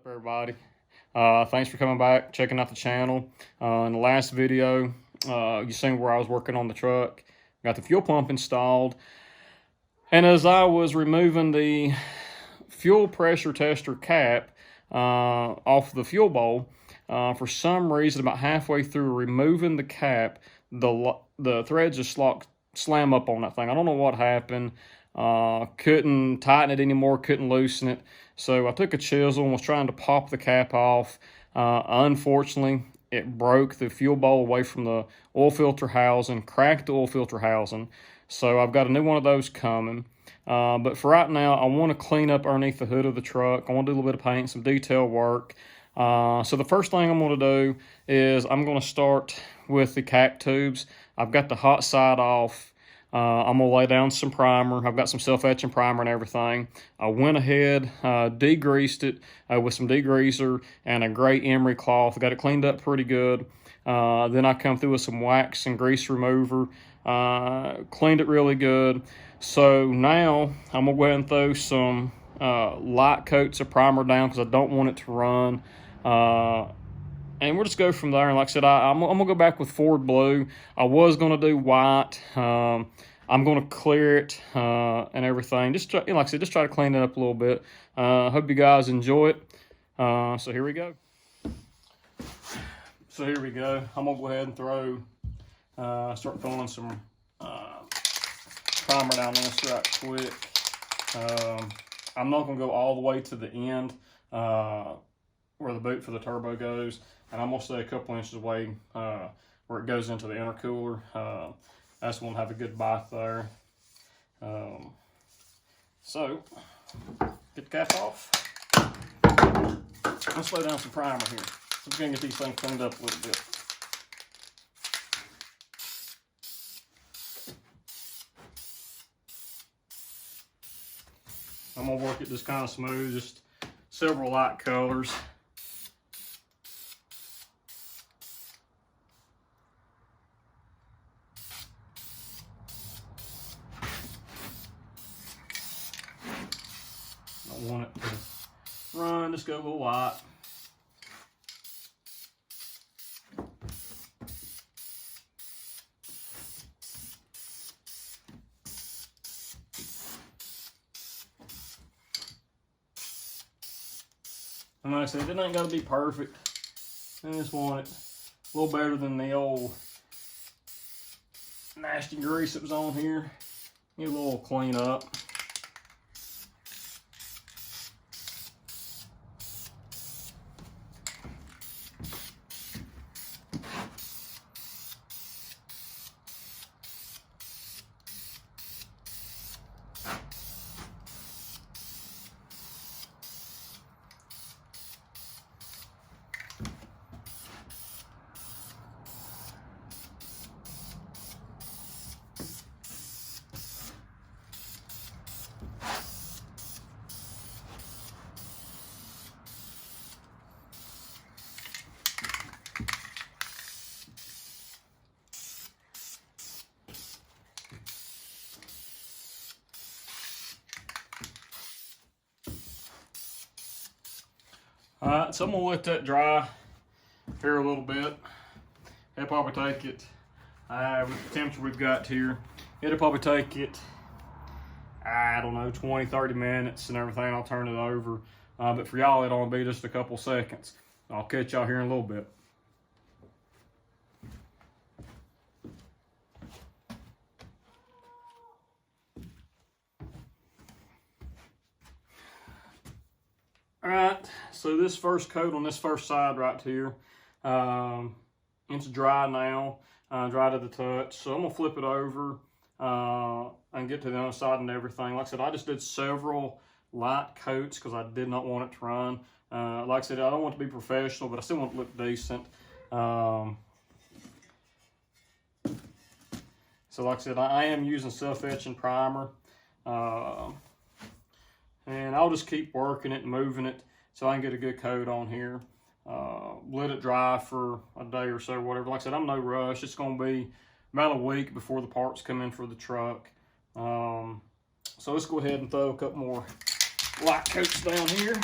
up, everybody? Thanks for coming back, checking out the channel. In the last video, you seen where I was working on the truck. Got the fuel pump installed. And as I was removing the fuel pressure tester cap off the fuel bowl, for some reason, about halfway through removing the cap, the threads just slam up on that thing. I don't know what happened. Couldn't tighten it anymore, couldn't loosen it. So I took a chisel and was trying to pop the cap off. Unfortunately, it broke the fuel bowl away from the oil filter housing, cracked the oil filter housing. So I've got a new one of those coming. But for right now, I want to clean up underneath the hood of the truck. I want to do a little bit of paint, some detail work. So the first thing I'm going to do is I'm going to start with the cap tubes. I've got the hot side off. I'm going to lay down some primer. I've got some self-etching primer and everything. I went ahead, degreased it with some degreaser and a gray emery cloth. Got it cleaned up pretty good. Then I come through with some wax and grease remover. Cleaned it really good. So now I'm going to go ahead and throw some light coats of primer down because I don't want it to run. And we'll just go from there. And like I said, I'm going to go back with Ford Blue. I was going to do white. I'm going to clear it and everything. Just try, like I said, just try to clean it up a little bit. Hope you guys enjoy it. So here we go. So here we go. I'm going to go ahead and start throwing some primer down this right quick. I'm not going to go all the way to the end where the boot for the turbo goes. And I'm going to stay a couple inches away where it goes into the intercooler. That's going to have a good bite there. So, get the cap off. Let's lay down some primer here. So we're going to get these things cleaned up a little bit. I'm going to work it just kind of smooth, just several light colors. I want it to run, just go a little light. And like I said, it ain't got to be perfect. I just want it a little better than the old nasty grease that was on here. Get a little clean up. Alright, so I'm going to let that dry here a little bit. It'll probably take it, with the temperature we've got here, it'll probably take it, I don't know, 20, 30 minutes and everything. I'll turn it over. But for y'all, it'll only be just a couple seconds. I'll catch y'all here in a little bit. Alright, so this first coat on this first side right here, it's dry now, dry to the touch. So I'm going to flip it over and get to the other side and everything. Like I said, I just did several light coats because I did not want it to run. Like I said, I don't want it to be professional, but I still want it to look decent. So like I said, I am using self-etching primer. And I'll just keep working it and moving it so I can get a good coat on here. Let it dry for a day or so, whatever. Like I said, I'm no rush. It's going to be about a week before the parts come in for the truck. So let's go ahead and throw a couple more light coats down here.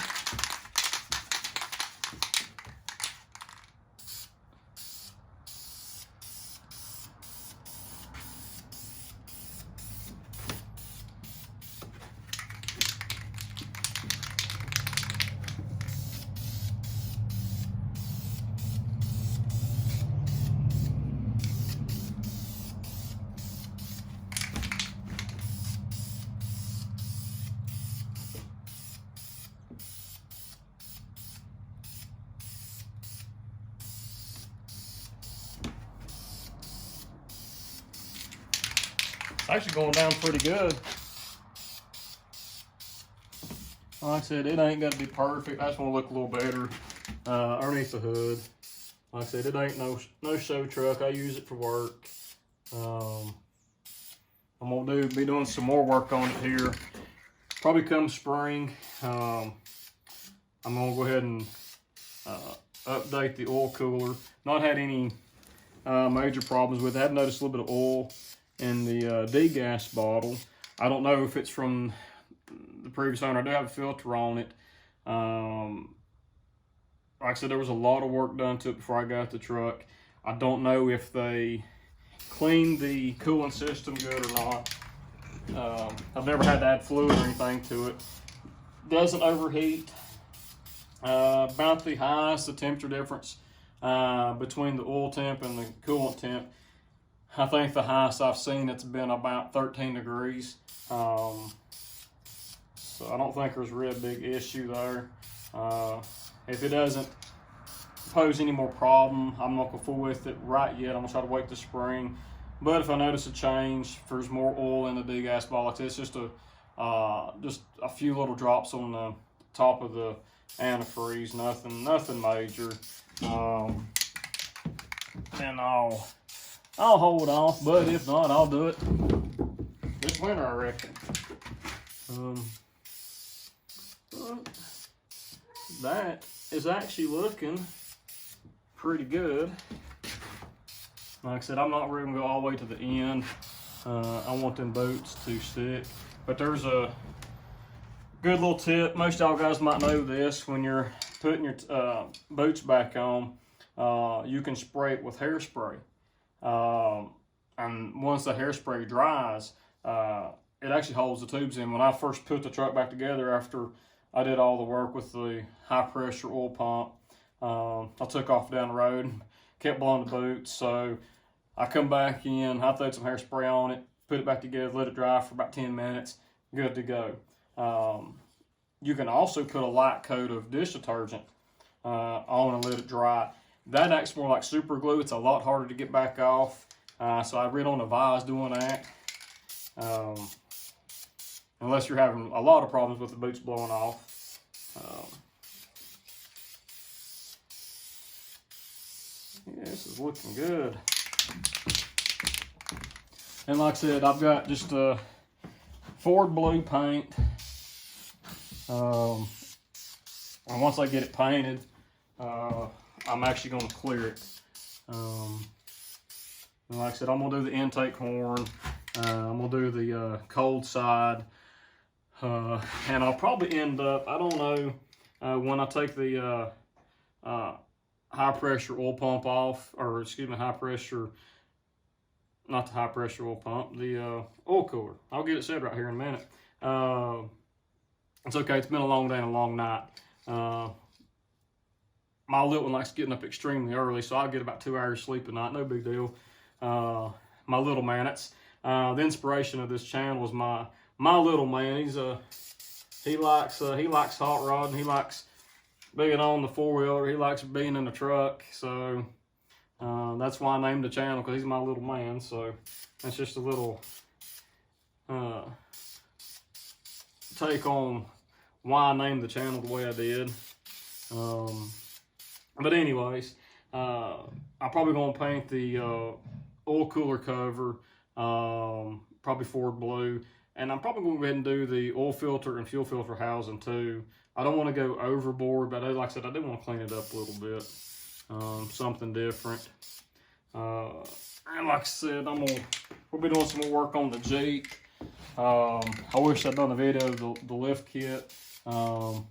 actually going down pretty good. Like I said, it ain't got to be perfect. I just want to look a little better underneath the hood. Like I said, it ain't no show truck. I use it for work. I'm gonna be doing some more work on it here. Probably come spring. I'm gonna go ahead and update the oil cooler. Not had any major problems with it. I have noticed a little bit of oil in the degas bottle. I don't know if it's from the previous owner. I do have a filter on it. Like I said, there was a lot of work done to it before I got the truck. I don't know if they cleaned the cooling system good or not. I've never had to add fluid or anything to it. Doesn't overheat. About the highest, the temperature difference between the oil temp and the coolant temp, I think the highest I've seen it's been about 13 degrees. So I don't think there's a real big issue there. If it doesn't pose any more problem, I'm not gonna fool with it right yet. I'm gonna try to wait this spring. But if I notice a change, if there's more oil in the degas bottle, it's just a few little drops on the top of the antifreeze, nothing major. And I'll hold off, but if not, I'll do it this winter, I reckon. That is actually looking pretty good. Like I said, I'm not really gonna go all the way to the end. I want them boots to stick. But there's a good little tip. Most y'all guys might know this. When you're putting your boots back on, you can spray it with hairspray. And once the hairspray dries, it actually holds the tubes in. When I first put the truck back together after I did all the work with the high pressure oil pump, I took off down the road, kept blowing the boots. So I come back in, I threw some hairspray on it, put it back together, let it dry for about 10 minutes, good to go. You can also put a light coat of dish detergent on and let it dry. That acts more like super glue. It's a lot harder to get back off. So I really don't advise doing that. Unless you're having a lot of problems with the boots blowing off. Yeah, this is looking good. And like I said, I've got just a Ford blue paint. And once I get it painted, I'm actually going to clear it. And like I said, I'm going to do the intake horn. I'm going to do the cold side. And I'll probably end up, I don't know, when I take the high pressure oil pump off, or excuse me, high pressure, not the high pressure oil pump, the oil cooler. I'll get it set right here in a minute. It's okay, it's been a long day and a long night. My little one likes getting up extremely early, so I'll get about 2 hours sleep a night, no big deal. My little man, it's the inspiration of this channel is my little man. He likes hot rod, and he likes being on the four-wheeler. He likes being in the truck. So that's why I named the channel, because he's my little man. So that's just a little take on why I named the channel the way I did. But anyways, I'm probably gonna paint the oil cooler cover, probably Ford blue. And I'm probably going to go ahead and do the oil filter and fuel filter housing too. I don't want to go overboard, but like I said, I do want to clean it up a little bit. Something different. And like I said, we'll be doing some more work on the Jeep. I wish I'd done a video of the lift kit and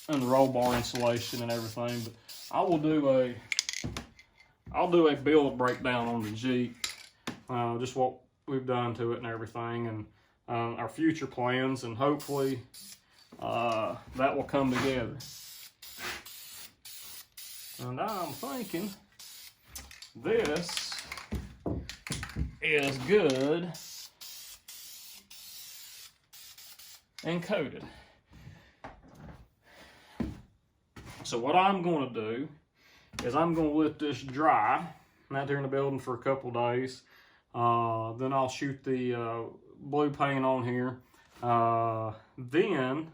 the roll bar installation and everything. But I'll do a build breakdown on the Jeep. Just what we've done to it and everything, and our future plans, and hopefully that will come together. And I'm thinking this is good and coated. So what I'm going to do is I'm going to let this dry. I'm out there in the building for a couple days. Then I'll shoot the blue paint on here. Then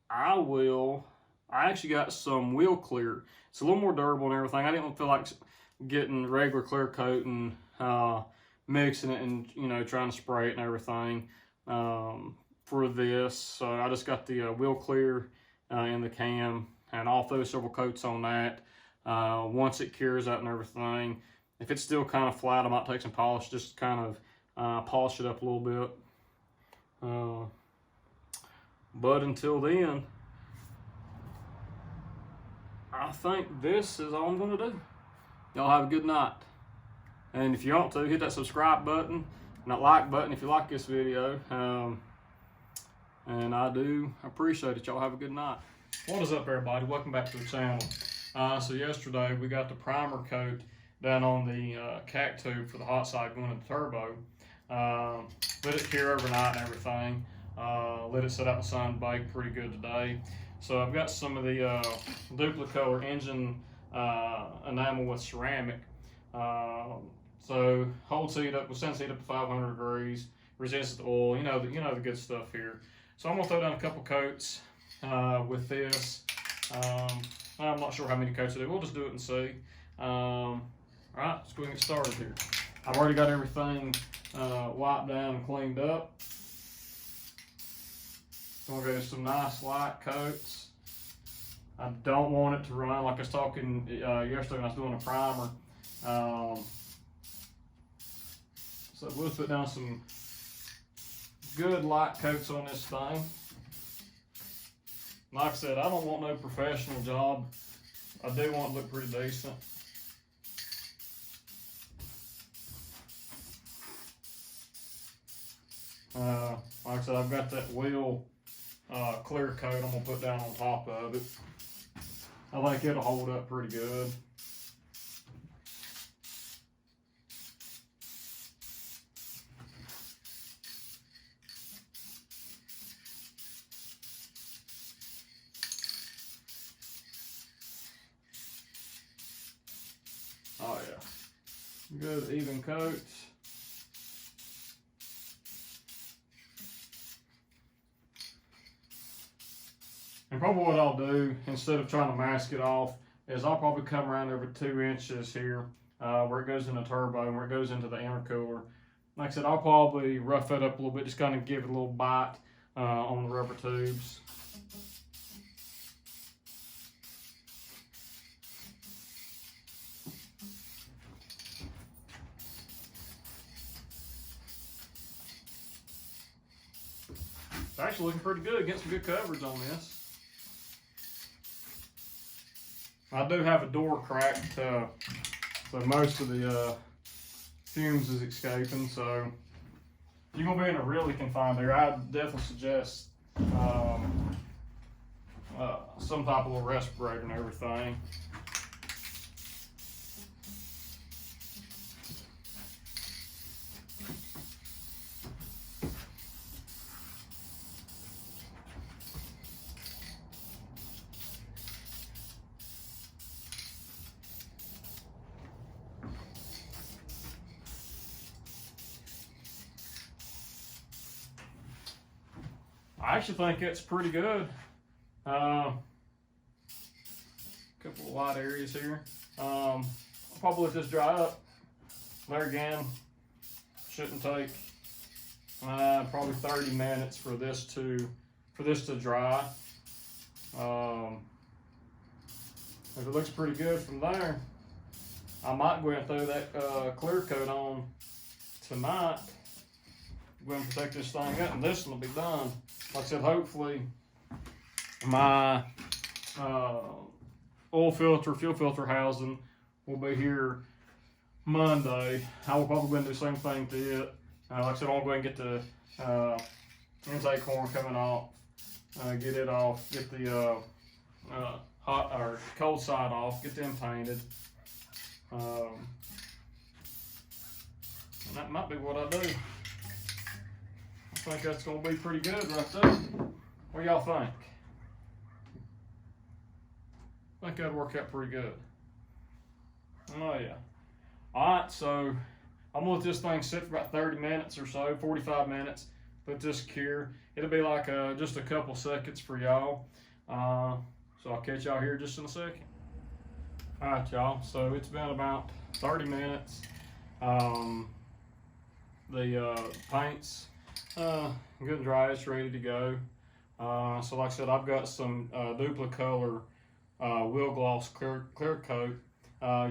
I actually got some wheel clear. It's a little more durable and everything. I didn't feel like getting regular clear coat and mixing it and, you know, trying to spray it and everything for this. So I just got the wheel clear in the can, and I'll throw several coats on that once it cures out and everything. If it's still kind of flat, I might take some polish, just kind of polish it up a little bit. But until then, I think this is all I'm going to do. Y'all have a good night. And if you want to, hit that subscribe button and that like button if you like this video. And I do appreciate it. Y'all have a good night. What is up, everybody? Welcome back to the channel. So yesterday we got the primer coat down on the cac tube for the hot side going into the turbo. Let it cure overnight and everything. Let it sit out in the sun, bake pretty good today. So I've got some of the Duplicolor engine enamel with ceramic. So holds heat up, sends heat up to 500 degrees, resists the oil. You know the good stuff here. So I'm gonna throw down a couple coats with this. I'm not sure how many coats to do. We'll just do it and see. All right, let's go ahead and get started here. I've already got everything wiped down and cleaned up. I'm gonna go some nice light coats. I don't want it to run, like I was talking yesterday when I was doing a primer. So we'll put down some good light coats on this thing. Like I said, I don't want no professional job. I do want it to look pretty decent. Like I said, I've got that wheel clear coat I'm gonna put down on top of it. I think it'll hold up pretty good. Oh yeah, good even coats. And probably what I'll do, instead of trying to mask it off, is I'll probably come around every 2 inches here where it goes in the turbo and where it goes into the intercooler. Like I said, I'll probably rough it up a little bit, just kind of give it a little bite on the rubber tubes. It's actually looking pretty good, getting some good coverage on this. I do have a door cracked, so most of the fumes is escaping. So if you're gonna be in a really confined area, I'd definitely suggest some type of little respirator and everything. I actually think it's pretty good. Couple of light areas here. I'll probably let this dry up. There again, shouldn't take probably 30 minutes for this to dry. If it looks pretty good from there, I might go ahead and throw that clear coat on tonight. Go ahead and protect this thing up, and this one will be done. Like I said, hopefully my oil filter, fuel filter housing will be here Monday. I will probably go and do the same thing to it. Like I said, I'll go ahead and get the intake horn coming off, get it off, get the hot or cold side off, get them painted. And that might be what I do. I think that's going to be pretty good right there. What y'all think? I think that'd work out pretty good. Oh yeah. Alright, so I'm gonna let this thing sit for about 30 minutes or so, 45 minutes. Let this cure. It'll be like just a couple seconds for y'all. So I'll catch y'all here just in a second. All right, y'all. So it's been about 30 minutes. The paint's good and dry. It's ready to go. So like I said, I've got some Duplicolor Wheel Gloss clear coat.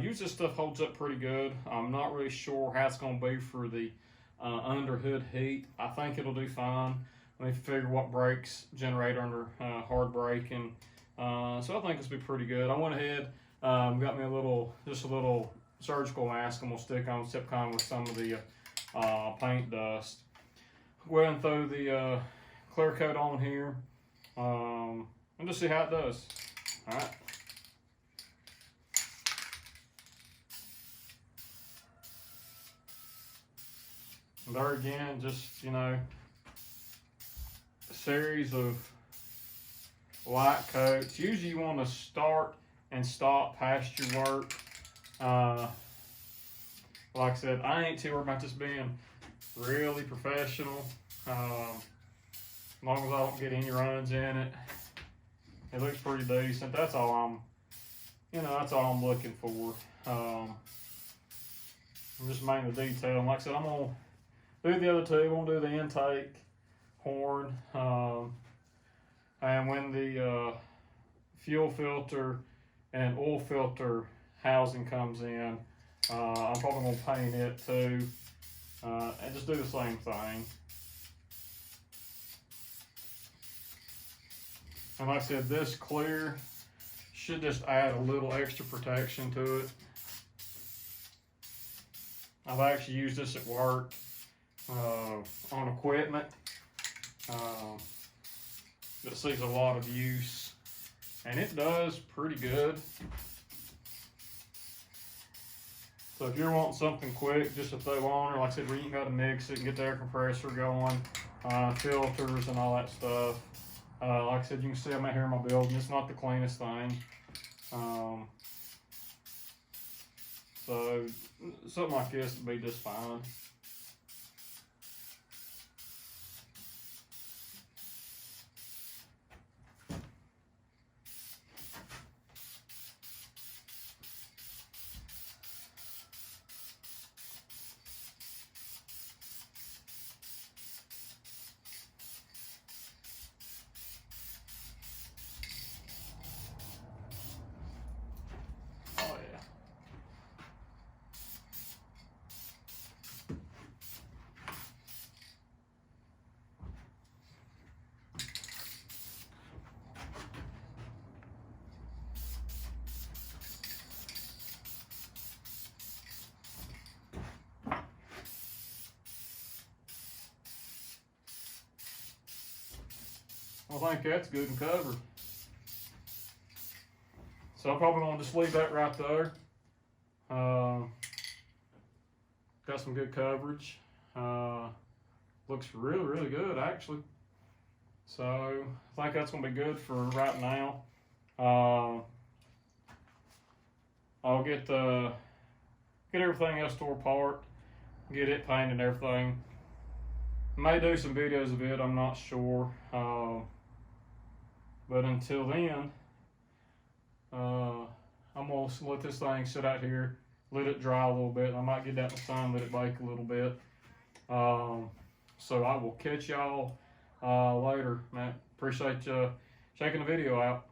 Usually this stuff holds up pretty good. I'm not really sure how it's going to be for the under hood heat. I think it'll do fine. Let me figure what brakes generate under hard braking. So I think this will be pretty good. I went ahead, got me just a little surgical mask I'm gonna stick on Zipcon with some of the paint dust. Go ahead and throw the clear coat on here and just see how it does. All right. And there again, just, you know, a series of light coats. Usually you want to start and stop past your work. Like I said, I ain't too worried about this being really professional. As long as I don't get any runs in it, it looks pretty decent. That's all that's all I'm looking for. I'm just mainly the detail. And like I said, I'm gonna do the other two. I'm gonna do the intake horn, and when the fuel filter and oil filter housing comes in, I'm probably gonna paint it too, and just do the same thing. And like I said, this clear should just add a little extra protection to it. I've actually used this at work on equipment that sees a lot of use, and it does pretty good. So if you're wanting something quick just to throw on there, like I said, where you can go to mix it and get the air compressor going, filters and all that stuff. Like I said, you can see I'm out here in my building. It's not the cleanest thing. So something like this would be just fine. I think that's good and covered. So I'm probably gonna just leave that right there. Got some good coverage. Looks really, really good actually. So I think that's gonna be good for right now. I'll get everything else tore apart, get it painted and everything. May do some videos of it, I'm not sure. But until then, I'm gonna let this thing sit out here, let it dry a little bit. I might get that in the sun, let it bake a little bit. So I will catch y'all later, man. Appreciate you checking the video out.